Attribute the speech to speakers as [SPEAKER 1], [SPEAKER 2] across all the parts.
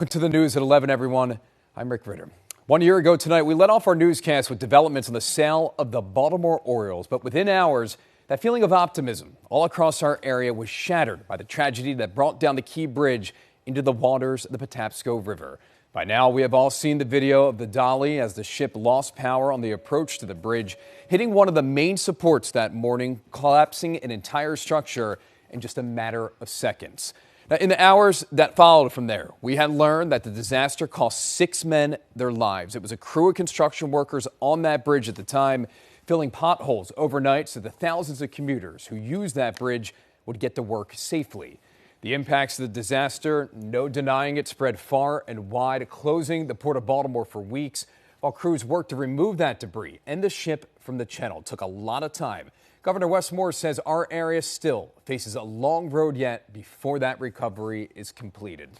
[SPEAKER 1] Welcome to the news at 11, everyone. I'm Rick Ritter. 1 year ago tonight, we led off our newscast with developments on the sale of the Baltimore Orioles. But within hours, that feeling of optimism all across our area was shattered by the tragedy that brought down the Key Bridge into the waters of the Patapsco River. By now, we have all seen the video of the dolly as the ship lost power on the approach to the bridge, hitting one of the main supports that morning, collapsing an entire structure in just a matter of seconds. Now, in the hours that followed from there, we had learned that the disaster cost 6 men their lives. It was a crew of construction workers on that bridge at the time, filling potholes overnight so the thousands of commuters who use that bridge would get to work safely. The impacts of the disaster, no denying it, spread far and wide, closing the Port of Baltimore for weeks while crews worked to remove that debris and the ship from the channel. It took a lot of time. Governor Wes Moore says our area still faces a long road yet before that recovery is completed.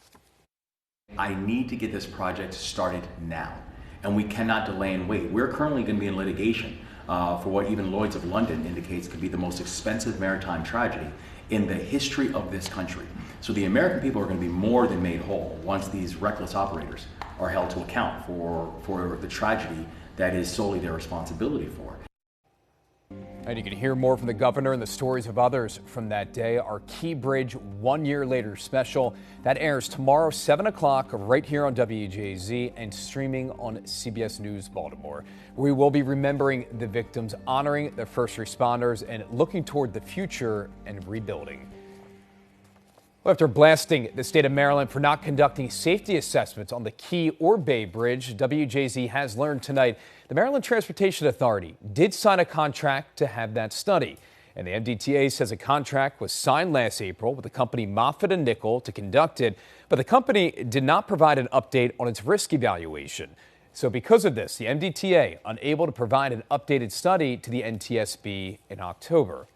[SPEAKER 2] I need to get this project started now, and we cannot delay and wait. We're currently going to be in litigation for what even Lloyd's of London indicates could be the most expensive maritime tragedy in the history of this country. So the American people are going to be more than made whole once these reckless operators are held to account for the tragedy that is solely their responsibility for.
[SPEAKER 1] And you can hear more from the governor and the stories of others from that day. Our Key Bridge 1 year later special that airs tomorrow, 7 o'clock, right here on WJZ and streaming on CBS News Baltimore. We will be remembering the victims, honoring the first responders, and looking toward the future and rebuilding. After blasting the state of Maryland for not conducting safety assessments on the Key or Bay Bridge, WJZ has learned tonight the Maryland Transportation Authority did sign a contract to have that study. And the MDTA says a contract was signed last April with the company Moffitt & Nichol to conduct it, but the company did not provide an update on its risk evaluation. So because of this, the MDTA unable to provide an updated study to the NTSB in October.